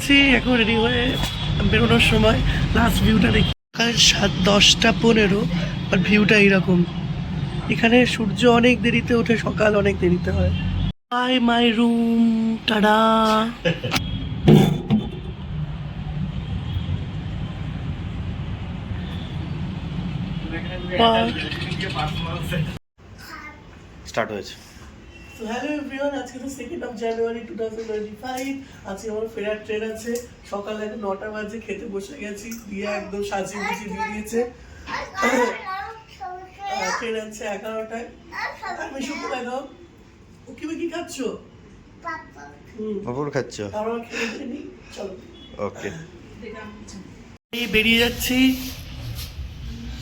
গেছি, এখন রেডি হয়ে বেরোনোর সময় লাস্ট ভিউটা দেখি। সকাল 10:15 আর ভিউটা এইরকম। এখানে সূর্য অনেক দেরিতে ওঠে, সকাল অনেক দেরিতে হয়। By my room, tada. Start হয়েছে। So hello everyone, আজকে তো 2nd of January 2025। আজকে আমার ফেরার ট্রেন আছে। সকালে এখন 9টা বাজে, খেতে বসে গেছি। দিয়ে একদম সাজিয়ে গুছিয়ে দিয়ে দিয়েছে। ট্রেন আছে 11টায়। আমি শুধু দেখাও কি খাচ্ছ? পাপড় খাচ্ছ? আমরা খেয়ে নিই, চলো। ওকে, বেরিয়ে যাচ্ছি।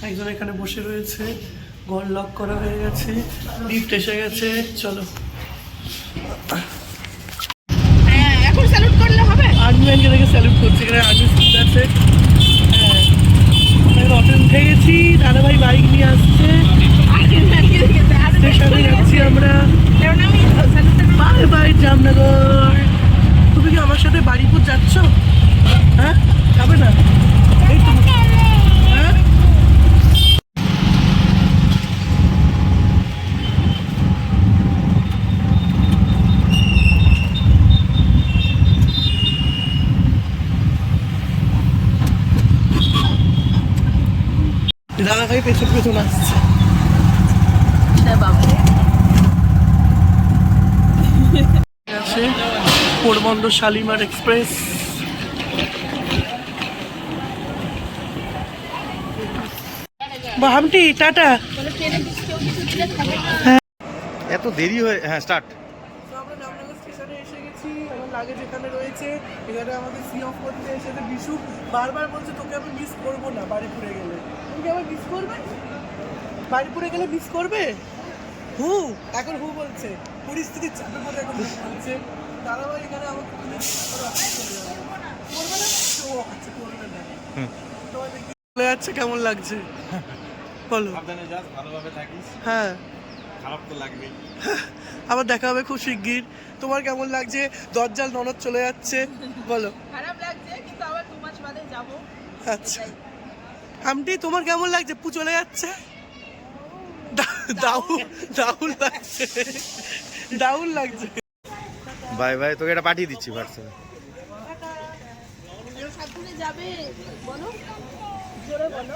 একজন এখানে বসে রয়েছে, ঘর লক করা হয়ে গেছে, লিফট এসে গেছে, চলো। এখন স্যালুট করলে হবে? আর্মি ম্যানকে দেখে স্যালুট করছে, এখানে আর্মি স্কুল আছে। হ্যাঁ, অটো উঠে গেছি, দাদাভাই বাইক নিয়ে আসছে, স্টেশনে যাচ্ছি আমরা। Bye bye Jamnagar. তুমি কি আমার সাথে বাড়িপুর যাচ্ছ? হ্যাঁ, যাবে না? এই তো। হ্যাঁ, দাদা ভাই পেছন পেছন আসছে। আছে পোরবন্দর শালিমার এক্সপ্রেস। বাহামটি টাটা। এত দেরি হয়ে, হ্যাঁ স্টার্ট। আমরা জামনগর স্টেশনে এসে গেছি। আমার লাগেজ এখানে রয়েছে। এখানে আমাদের সি অফ করতে এসেছে বিশু। বারবার বলছে তোকে আমি মিস করবো না বাড়িপুরে গেলে। তুমি কি আবার মিস করবে? বাড়িপুরে গেলে মিস করবে? হু এখন হু বলছে, পরিস্থিতির চাপে পড়ে এখন বলছে। দাদাভাই এখানে আমাকে করবে না? ও আচ্ছা, করবে না। তোমাদের কি চলে যাচ্ছে, কেমন লাগছে বলো? সাবধানে যাস, ভালোভাবে থাকিস। হ্যাঁ, খারাপ তো লাগবেই। আবার দেখা হবে খুব শিগগির। তোমার কেমন লাগছে? দজ্জাল ননদ চলে যাচ্ছে, বলো। খারাপ লাগছে, কিন্তু আবার 2 মাস বাদে যাব। আচ্ছা, আমটি তোমার কেমন লাগছে? পু চলে যাচ্ছে, দাউল লাগছে, দাউল লাগছে। বাই বাই, তোকে এটা পাঠিয়ে দিচ্ছি হোয়াটসঅ্যাপে। সাবধানে যাবে, বলো, জোরে বলো।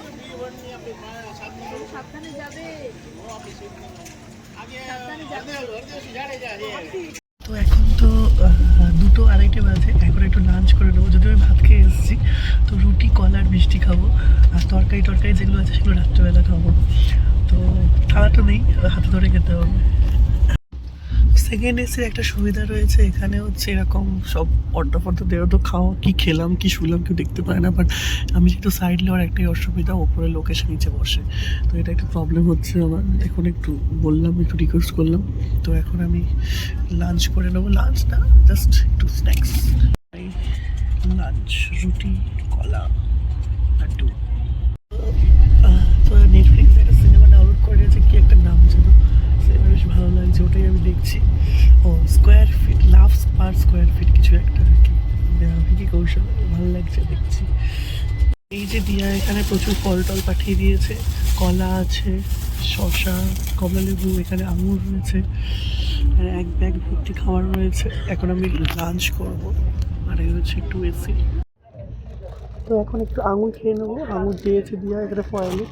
সাবধানে যাবে, তো এখন তো 2:02 বাজে। এখন একটু লাঞ্চ করে নেবো, যদি আমি ভাত খেয়ে এসেছি। তো রুটি, কলা আর মিষ্টি খাবো। আর তরকারি যেগুলো আছে সেগুলো রাত্রেবেলা খাবো। তো খাওয়াটা নেই, হাতে ধরে খেতে হবে। সেকেন্ড এসির একটা সুবিধা রয়েছে, এখানে হচ্ছে এরকম সব অর্ডার দেওয়া, তো খাওয়া কি খেলাম কি শুলাম কেউ দেখতে পায় না। বাট আমি যেহেতু সাইড নেওয়ার একটাই অসুবিধা, ওপরে লোক এসে নিচে বসে, তো এটা একটা প্রবলেম হচ্ছে আমার। এখন একটু বললাম, একটু রিকোয়েস্ট করলাম। তো এখন আমি লাঞ্চ করে নেবো। লাঞ্চ না, জাস্ট একটু স্ন্যাক্স। লাঞ্চ, রুটি, কলা আর দুধ। তো নেটফ্লিক্সে একটা সিনেমা ডাউনলোড করে নিয়েছে, কি একটা নাম ছিল, বেশ ভালো লাগছে, ওটাই আমি দেখছি। ও স্কোয়ার ফিট, লাভ পার স্কোয়ার ফিট কিছু একটা আর কি। ভিকি কৌশল, ভালো লাগছে দেখছি। এই যে দিয়া এখানে প্রচুর ফল টল পাঠিয়ে দিয়েছে। কলা আছে, শসা, কমলা লেবু, এখানে আঙুর রয়েছে, আর এক ব্যাগ ভর্তি খাবার রয়েছে। এখন আমি লাঞ্চ করব। আর এই হচ্ছে একটু এসি। তো এখন একটু আঙুর খেয়ে নেবো। আঙুর দিয়েছে দিয়া এখানে ফয়েলে।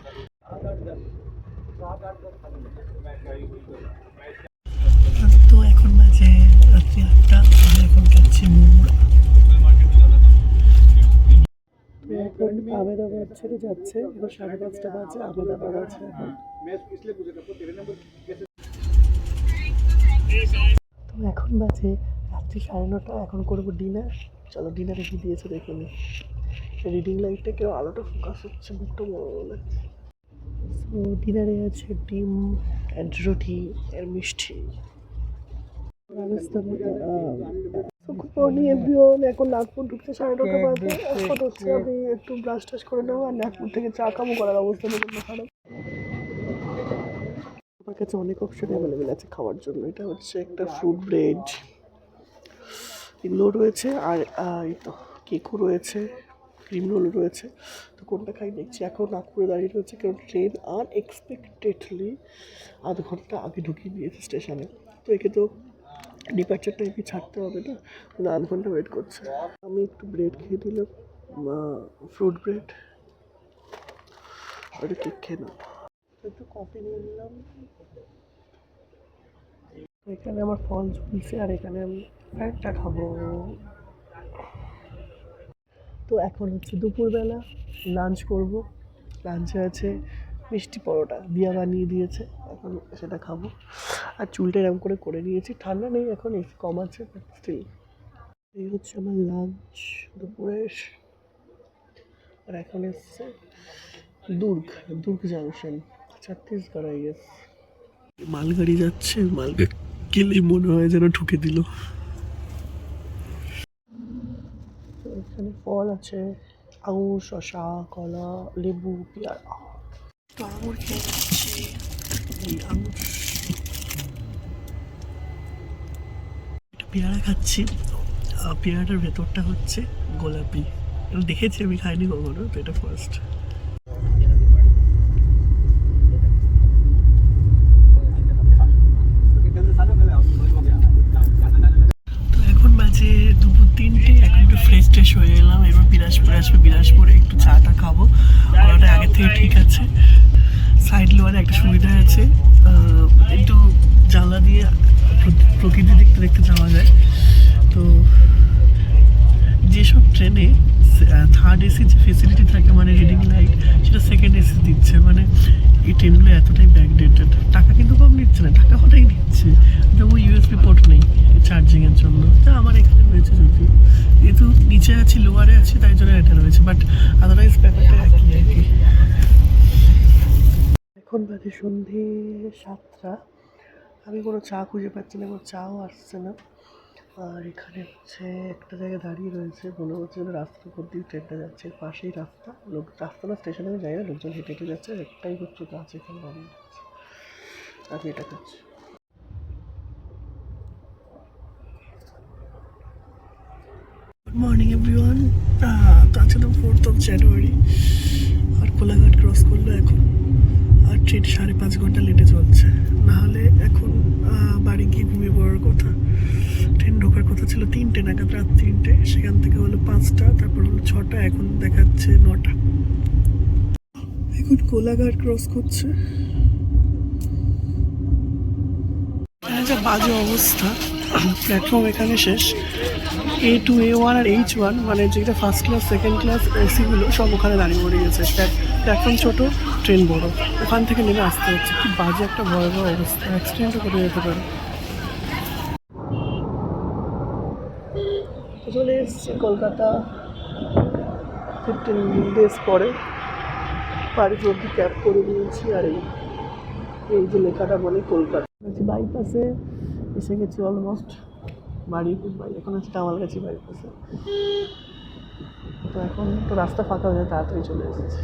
তো এখন বাজে রাত্রি 8টা। আমি এখন খাচ্ছি মুড়। এখন আহমেদাবাদ ছেড়ে যাচ্ছে, এখন 5:30 বাজে, আহমেদাবাদ আছে এখন। তো এখন বাজে রাত্রি 9:30, এখন করবো ডিনার। চলো ডিনারে কি দিয়েছে দেখে নি। রিডিং লাইটটা কেউ আলোটা ফোকাস হচ্ছে, মুখটা বড় বলে। তো ডিনারে আছে ডিম অ্যান্ড রুটি আর মিষ্টি। Good morning everyone. এখন নাগপুর ঢুকছে 9:30 বাজে। এখন হচ্ছে আমি একটু ব্রাশ টাশ করে নেবো, আর নাগপুর থেকে চা খাবো, করার অবস্থা নেই খারাপ। আমার কাছে অনেক অপশন অ্যাভেলেবেল আছে খাওয়ার জন্য। এটা হচ্ছে একটা ফ্রুট ব্রেড, এগুলো রয়েছে। আর এই তো কেকও রয়েছে, ক্রিম রোল রয়েছে। তো কোনটা খাই দেখছি। এখন নাগপুরে দাঁড়িয়ে রয়েছে, কারণ ট্রেন আনএক্সপেক্টেডলি আধ ঘন্টা আগে ঢুকিয়ে দিয়েছে স্টেশনে। তো একে তো ডিপার্চার টাইমে ছাড়তে হবে না, কিন্তু আধ ঘন্টা ওয়েট করছে। আমি একটু ব্রেড খেয়ে দিলাম, ফ্রুট ব্রেড, আর একটু কেক খেয়ে নেব। একটু কফি নিয়ে নিলাম। এখানে আমার ফল ঝুলছে, আর এখানে আমি ফ্যানটা খাবো। তো এখন হচ্ছে দুপুরবেলা, লাঞ্চ করব। লাঞ্চে আছে মিষ্টি পরোটা, দিয়া বানিয়ে দিয়েছে, এখন সেটা খাবো। আর চুলটা এরকম করে করে নিয়েছি, ঠান্ডা নেই এখন, এসি কম আছে, বাট স্টিল। এই হচ্ছে আমার লাঞ্চ দুপুরের। আর এখন এসছে দুর্গ জাংশন, ছত্তিশগড় আই গেস। মালগাড়ি যাচ্ছে, মালগাড়ি গেলেই মনে হয় যেন ঠুকে দিল। তো এখানে ফল আছে, আঙুর, শসা, কলা, লেবু, পেয়ারা। তো আঙুর খেয়ে যাচ্ছি, এই আঙুর। একটা পেয়ারা খাচ্ছি, পেয়ারাটার ভেতরটা হচ্ছে গোলাপি। এটা দেখেছি, আমি খাইনি কখনো, তো এটা ফার্স্ট। তো এখন বাজে দুপুর 3টে, এখন একটু ফ্রেশ ট্রেশ হয়ে এলাম। এবার বিলাসপুরে আসবে, বিলাসপুরে একটু চাটা খাবো। ওটা আগের থেকে ঠিক আছে। সাইড লোয়ারে একটা সুবিধা আছে, একটু জানলা দিয়ে প্রকৃতি দেখতে দেখতে যাওয়া যায়। তো যেসব ট্রেনে থার্ড এসি যে ফেসিলিটি থাকে, মানে রিডিং লাইট, সেটা সেকেন্ড এসি দিচ্ছে। মানে এই ট্রেনগুলো এতটাই ব্যাকডেটেড। টাকা কিন্তু কম নিচ্ছে না, টাকা ওটাই নিচ্ছে। যেমন ইউএসবি পোর্ট নেই চার্জিংয়ের জন্য, তা আমার এখানে রয়েছে যদিও। যেহেতু নিচে আছি, লোয়ারে আছি, তাই জন্য এটা রয়েছে, বাট আদারওয়াইজ ব্যাপারটা একই আর কি। এখন বাজে সন্ধে 7টা। আমি কোনো চা খুঁজে পাচ্ছি না, কোনো চাও আসছে না। আর এখানে হচ্ছে একটা জায়গায় দাঁড়িয়ে রয়েছে, মনে হচ্ছে যেন রাস্তার উপর দিয়ে ট্রেনটা যাচ্ছে। পাশেই রাস্তা, রাস্তা না স্টেশনে আমি যাই না, লোকজন হেঁটে হেঁটে যাচ্ছে। একটাই হচ্ছে গাছ এখানে দাঁড়িয়ে যাচ্ছে, আমি এটা খাচ্ছি। Good morning everyone. তো আজকে তো 4th of January, আর কোলাঘাট ক্রস করলো এখন। আর ট্রেন 5.5 ঘন্টা লেটে চলছে, নাহলে এখন বাড়ি গিয়ে ঘুমিয়ে পড়ার কথা। ট্রেন ঢোকার কথা ছিল 3টে নাগাদ, রাত 3টে। সেখান থেকে হলো 5টা, তারপর হলো 6টা, এখন দেখাচ্ছে 9টা। এখন কোলাঘাট ক্রস করছে। যা বাজে অবস্থা, প্ল্যাটফর্ম এখানে শেষ। A2, A1 আর H1, মানে যেটা ফার্স্ট ক্লাস, সেকেন্ড ক্লাস এসিগুলো সব ওখানে দাঁড়িয়ে পড়ে গেছে। প্ল্যাটফর্ম ছোটো, ট্রেন বড়, ওখান থেকে নেমে আসতে হচ্ছে। কি বাজে একটা ভয়াবহ অবস্থা, অ্যাক্সিডেন্টও করে যেতে পারে। চলে এসেছি কলকাতা 15 days পরে। বাড়িতে অব্দি ক্যাব করে নিয়েছি, আর এই যে লেখাটা বলে কলকাতা। বাইপাসে এসে গেছি অলমোস্ট। এখন আছে কামালগাছি বাইপাসে। তো এখন তো রাস্তা ফাঁকা হয়ে যায়, তাড়াতাড়ি চলে এসেছি।